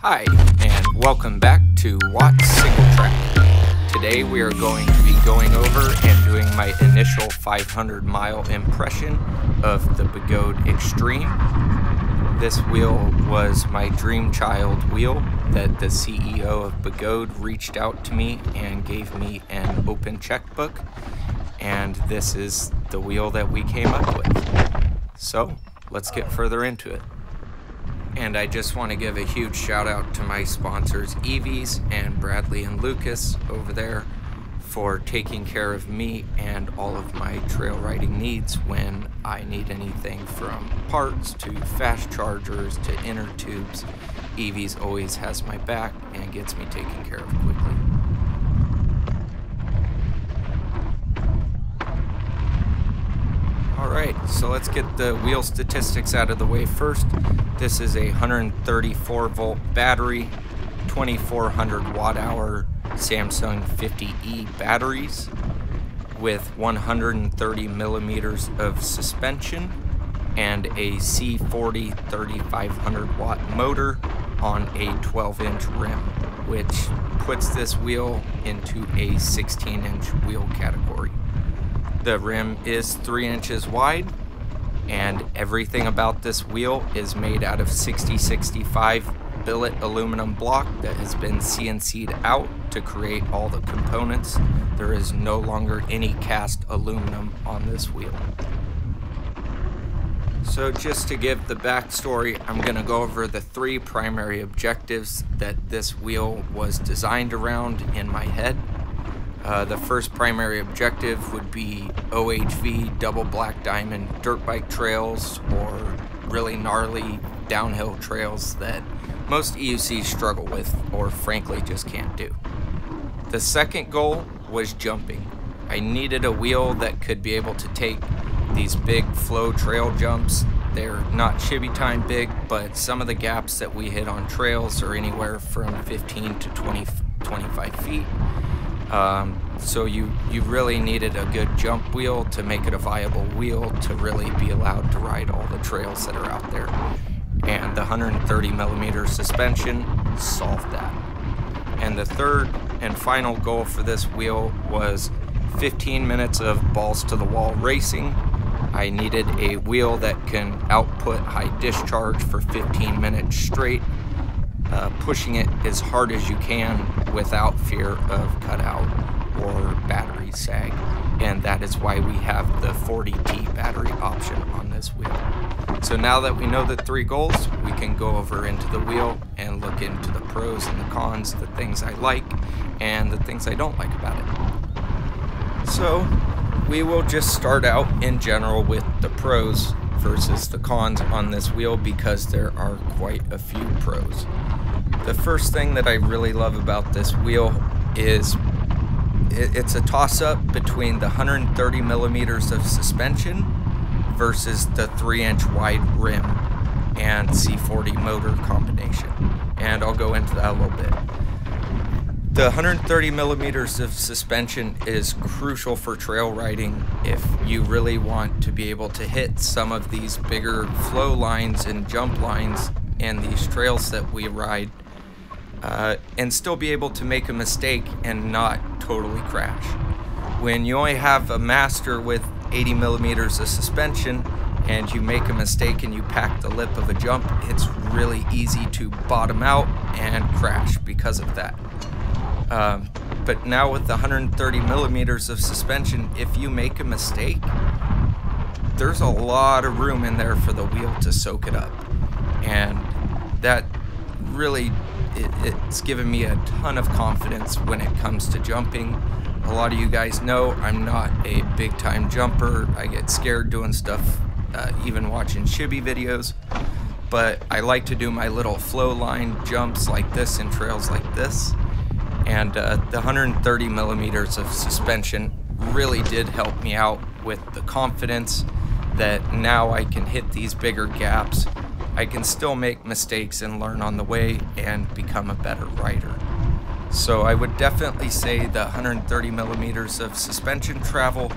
Hi, and welcome back to Watt's Single Track. Today we are going to be going over and doing my initial 500-mile impression of the Begode Extreme. This wheel was my dream child wheel that the CEO of Begode reached out to me and gave me an open checkbook, and this is the wheel that we came up with. So let's get further into it. And I just want to give a huge shout out to my sponsors Eevees and Bradley and Lucas over there for taking care of me and all of my trail riding needs when I need anything from parts to fast chargers to inner tubes. Eevees always has my back and gets me taken care of quickly. Alright, so let's get the wheel statistics out of the way first. This is a 134 volt battery, 2400 watt hour Samsung 50E batteries with 130 millimeters of suspension and a C40 3500 watt motor on a 12-inch rim, which puts this wheel into a 16-inch wheel category. The rim is 3 inches wide, and everything about this wheel is made out of 6065 billet aluminum block that has been CNC'd out to create all the components. There is no longer any cast aluminum on this wheel. So just to give the backstory, I'm going to go over the 3 primary objectives that this wheel was designed around in my head. The first primary objective would be OHV double black diamond dirt bike trails or really gnarly downhill trails that most EUCs struggle with or frankly just can't do. The second goal was jumping. I needed a wheel that could be able to take these big flow trail jumps. They're not shibby time big, but some of the gaps that we hit on trails are anywhere from 15 to 25 feet. So you really needed a good jump wheel to make it a viable wheel to really be allowed to ride all the trails that are out there. And the 130 millimeter suspension solved that. And the third and final goal for this wheel was 15 minutes of balls to the wall racing. I needed a wheel that can output high discharge for 15 minutes straight, pushing it as hard as you can without fear of cutout or battery sag, and that is why we have the 40T battery option on this wheel. So now that we know the 3 goals, we can go over into the wheel and look into the pros and the cons, the things I like and the things I don't like about it. So we will just start out in general with the pros versus the cons on this wheel because there are quite a few pros. The first thing that I really love about this wheel is it's a toss-up between the 130 millimeters of suspension versus the 3-inch wide rim and C40 motor combination, and I'll go into that a little bit. The 130 millimeters of suspension is crucial for trail riding if you really want to be able to hit some of these bigger flow lines and jump lines and these trails that we ride, and still be able to make a mistake and not totally crash. When you only have a master with 80 millimeters of suspension and you make a mistake and you pack the lip of a jump, it's really easy to bottom out and crash because of that. But now with the 130 millimeters of suspension, if you make a mistake, there's a lot of room in there for the wheel to soak it up, and that really it's given me a ton of confidence when it comes to jumping. A lot of you guys know I'm not a big time jumper. I get scared doing stuff, even watching shibby videos, but I like to do my little flow line jumps like this in trails like this, and the 130 millimeters of suspension really did help me out with the confidence that now I can hit these bigger gaps. I can still make mistakes and learn on the way and become a better rider. So I would definitely say the 130 millimeters of suspension travel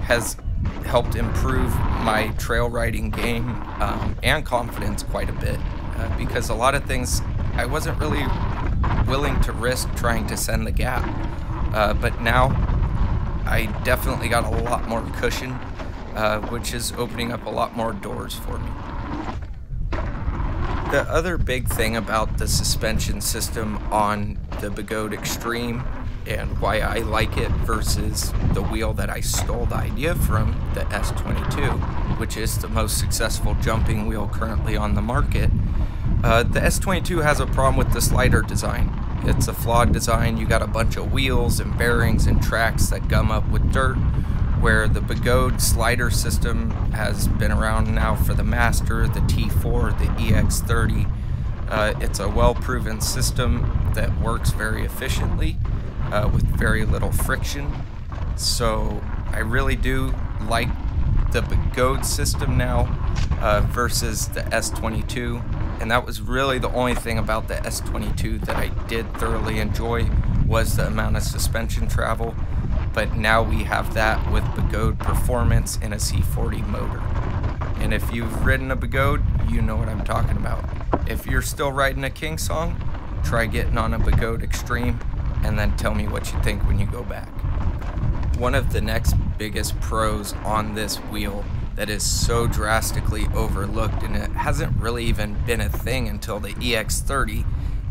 has helped improve my trail riding game and confidence quite a bit, because a lot of things I wasn't really willing to risk trying to send the gap. But now I definitely got a lot more cushion, which is opening up a lot more doors for me. The other big thing about the suspension system on the Begode Extreme and why I like it versus the wheel that I stole the idea from, the S22, which is the most successful jumping wheel currently on the market. The S22 has a problem with the slider design. It's a flawed design. You got a bunch of wheels and bearings and tracks that gum up with dirt, where the Begode slider system has been around now for the Master, the T4, the EX30. It's a well-proven system that works very efficiently with very little friction. So I really do like the Begode system now versus the S22. And that was really the only thing about the S22 that I did thoroughly enjoy, was the amount of suspension travel. But now we have that with Begode Performance in a C40 motor. And if you've ridden a Begode, you know what I'm talking about. If you're still riding a King Song, try getting on a Begode Extreme and then tell me what you think when you go back. One of the next biggest pros on this wheel that is so drastically overlooked, and it hasn't really even been a thing until the EX30,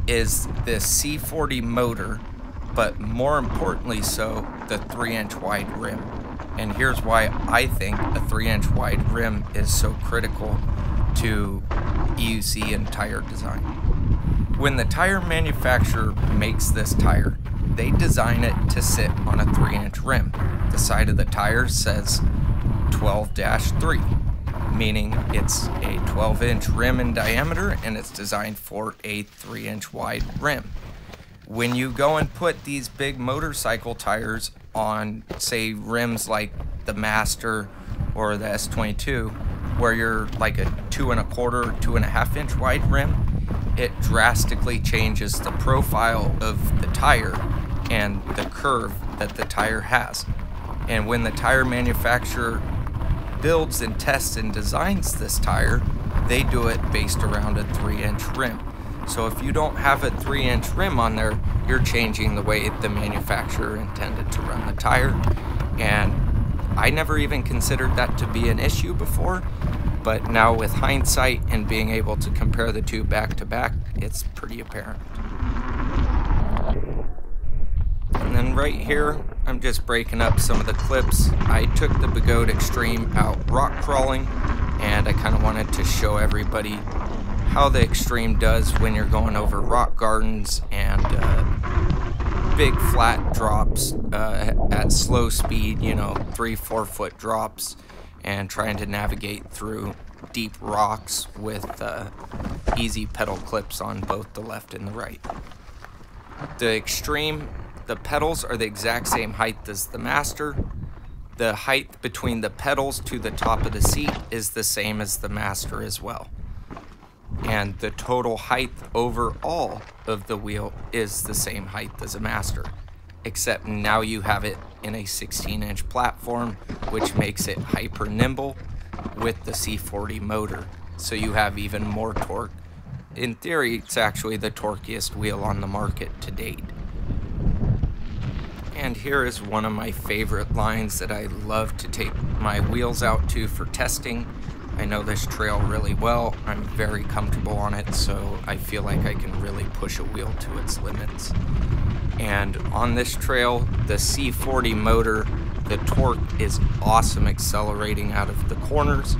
is the C40 motor, but more importantly so, the 3-inch wide rim. And here's why I think a 3-inch wide rim is so critical to EUC and tire design. When the tire manufacturer makes this tire, they design it to sit on a 3-inch rim. The side of the tire says 12-3, meaning it's a 12-inch rim in diameter and it's designed for a 3-inch wide rim. When you go and put these big motorcycle tires on, say, rims like the Master or the S22, where you're like a 2¼ or 2½ inch wide rim, it drastically changes the profile of the tire and the curve that the tire has. And when the tire manufacturer builds and tests and designs this tire, they do it based around a 3-inch rim. So if you don't have a 3-inch rim on there, you're changing the way the manufacturer intended to run the tire. And I never even considered that to be an issue before, but now with hindsight and being able to compare the two back to back, it's pretty apparent. And then right here, I'm just breaking up some of the clips. I took the Begode Extreme out rock crawling, and I kind of wanted to show everybody how the Extreme does when you're going over rock gardens and big flat drops at slow speed, you know, 3-4 foot drops, and trying to navigate through deep rocks with easy pedal clips on both the left and the right. The Extreme, the pedals are the exact same height as the Master. The height between the pedals to the top of the seat is the same as the Master as well. And the total height overall of the wheel is the same height as a Master, except now you have it in a 16-inch platform, which makes it hyper nimble with the C40 motor, so you have even more torque. In theory, it's actually the torquiest wheel on the market to date. And here is one of my favorite lines that I love to take my wheels out to for testing. I know this trail really well. I'm very comfortable on it, so I feel like I can really push a wheel to its limits. And on this trail, the C40 motor, the torque is awesome accelerating out of the corners.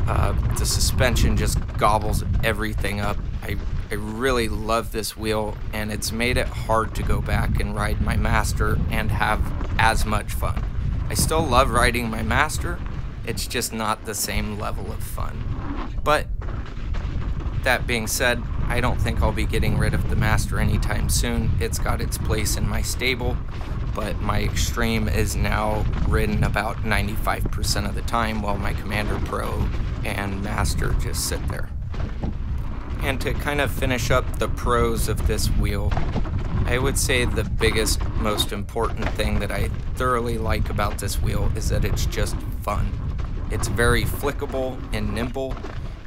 The suspension just gobbles everything up. I really love this wheel, and it's made it hard to go back and ride my Master and have as much fun. I still love riding my Master, it's just not the same level of fun. But that being said, I don't think I'll be getting rid of the Master anytime soon. It's got its place in my stable, but my Extreme is now ridden about 95% of the time, while my Commander Pro and Master just sit there. And to kind of finish up the pros of this wheel, I would say the biggest, most important thing that I thoroughly like about this wheel is that it's just fun. It's very flickable and nimble,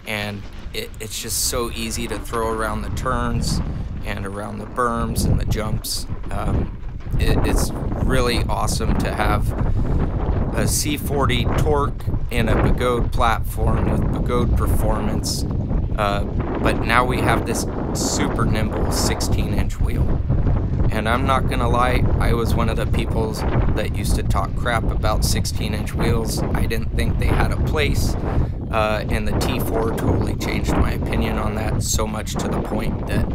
and it's just so easy to throw around the turns and around the berms and the jumps. It's really awesome to have a C40 torque in a Begode platform with Begode performance, but now we have this super nimble 16-inch wheel. And I'm not gonna lie, I was one of the people that used to talk crap about 16-inch wheels. I didn't think they had a place, and the T4 totally changed my opinion on that, so much to the point that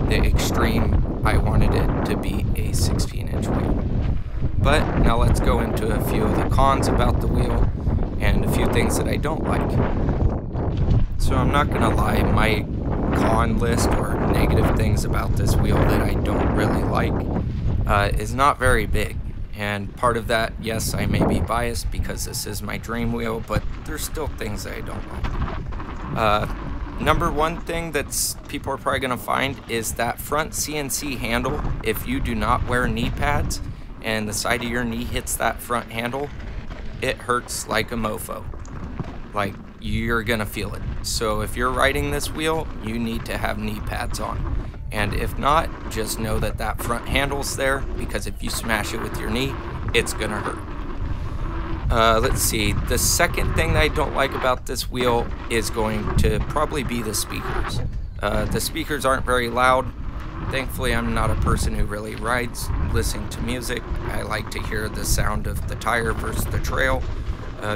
the Extreme, I wanted it to be a 16-inch wheel. But now let's go into a few of the cons about the wheel and a few things that I don't like. So I'm not gonna lie, my con list or negative things about this wheel that I don't really like is not very big. And part of that, yes, I may be biased because this is my dream wheel, but there's still things that I don't like. Number one thing that's people are probably gonna find is that front CNC handle. If you do not wear knee pads and the side of your knee hits that front handle, it hurts like a mofo. Like, you're gonna feel it. So if you're riding this wheel, you need to have knee pads on. And if not, just know that that front handle's there, because if you smash it with your knee, it's gonna hurt. Let's see, the second thing that I don't like about this wheel is going to probably be the speakers. The speakers aren't very loud. Thankfully, I'm not a person who really rides listening to music. I like to hear the sound of the tire versus the trail,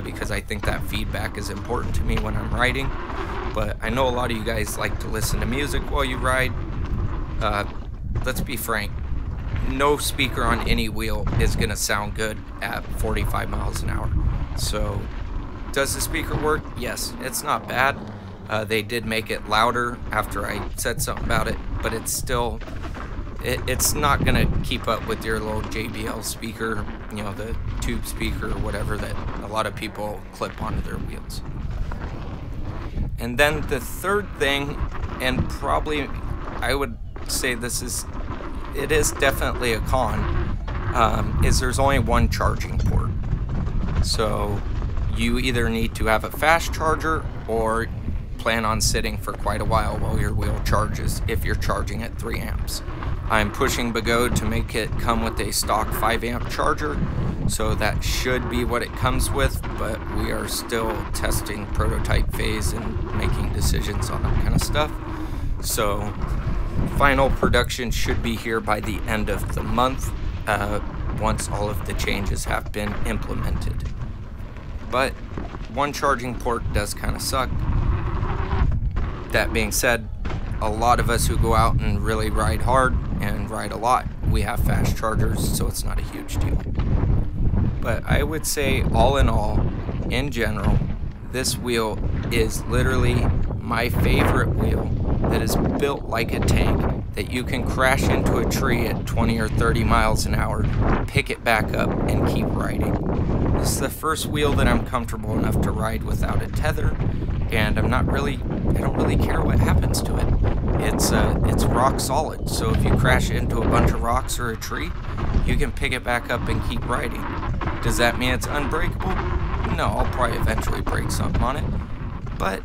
because I think that feedback is important to me when I'm riding. But I know a lot of you guys like to listen to music while you ride. Let's be frank, no speaker on any wheel is gonna sound good at 45 miles an hour. So, does the speaker work? Yes, it's not bad. They did make it louder after I said something about it, but it's still, it's not gonna keep up with your little JBL speaker, you know, the tube speaker or whatever that a lot of people clip onto their wheels. And then the third thing, and probably I would say it is definitely a con, is there's only one charging port. So you either need to have a fast charger or plan on sitting for quite a while your wheel charges if you're charging at 3 amps. I'm pushing Begode to make it come with a stock 5 amp charger, so that should be what it comes with, but we are still testing prototype phase and making decisions on that kind of stuff. So final production should be here by the end of the month, once all of the changes have been implemented. But one charging port does kind of suck. That being said, a lot of us who go out and really ride hard and ride a lot, we have fast chargers, so it's not a huge deal. But I would say, all in all, in general, this wheel is literally my favorite wheel that is built like a tank, that you can crash into a tree at 20 or 30 miles an hour, pick it back up, and keep riding. This is the first wheel that I'm comfortable enough to ride without a tether, and I don't really care what happens to it. It's rock solid, so if you crash into a bunch of rocks or a tree, you can pick it back up and keep riding. Does that mean it's unbreakable? No, I'll probably eventually break something on it, but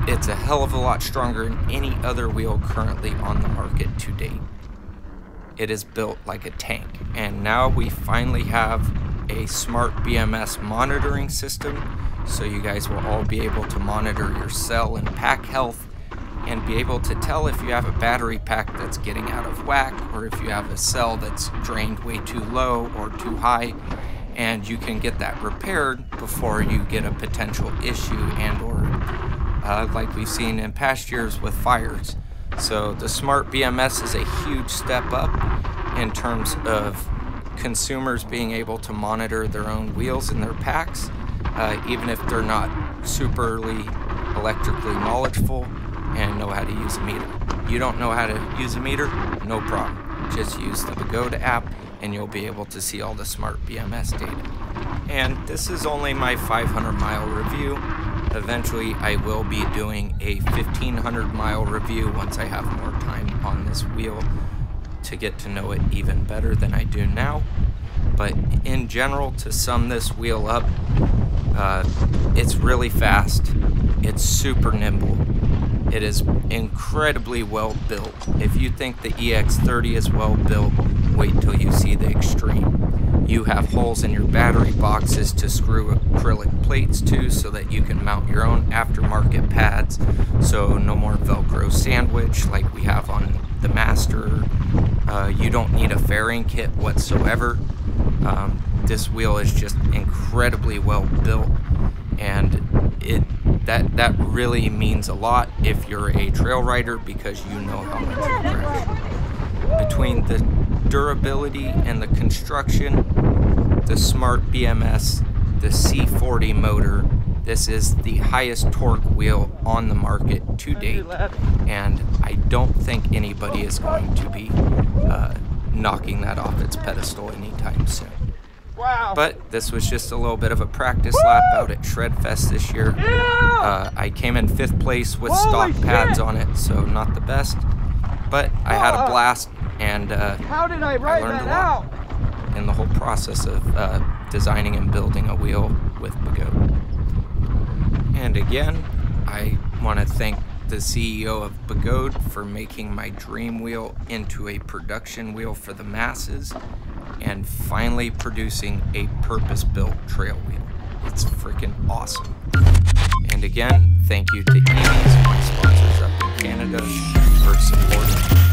it's a hell of a lot stronger than any other wheel currently on the market to date. It is built like a tank, and now we finally have a smart BMS monitoring system, so you guys will all be able to monitor your cell and pack health and be able to tell if you have a battery pack that's getting out of whack, or if you have a cell that's drained way too low or too high, and you can get that repaired before you get a potential issue and or like we've seen in past years with fires. So the smart BMS is a huge step up in terms of consumers being able to monitor their own wheels and their packs, even if they're not superly electrically knowledgeable and know how to use a meter. You don't know how to use a meter? No problem. Just use the Begode app and you'll be able to see all the smart BMS data. And this is only my 500 mile review. Eventually I will be doing a 1500 mile review once I have more time on this wheel to get to know it even better than I do now. But in general, to sum this wheel up, it's really fast, it's super nimble, It is incredibly well built. If you think the EX30 is well built, wait till you see the Extreme. You have holes in your battery boxes to screw acrylic plates to so that you can mount your own aftermarket pads, so no more Velcro sandwich like we have on the Master. You don't need a fairing kit whatsoever. This wheel is just incredibly well built, and that really means a lot if you're a trail rider, because you know how much you crash. Between the durability and the construction, the Smart BMS, the C40 motor, this is the highest torque wheel on the market to date, and I don't think anybody is going to be knocking that off its pedestal anytime soon. Wow. But this was just a little bit of a practice lap out at Shredfest this year. I came in 5th place with stock pads on it, so not the best. But I had a blast, and how did I write learned that a lot out? in the whole process of designing and building a wheel with Begode. And again, I want to thank the CEO of Begode for making my dream wheel into a production wheel for the masses, and finally producing a purpose-built trail wheel. It's freaking awesome. And again, thank you to Eames, my sponsors up in Canada, for supporting me.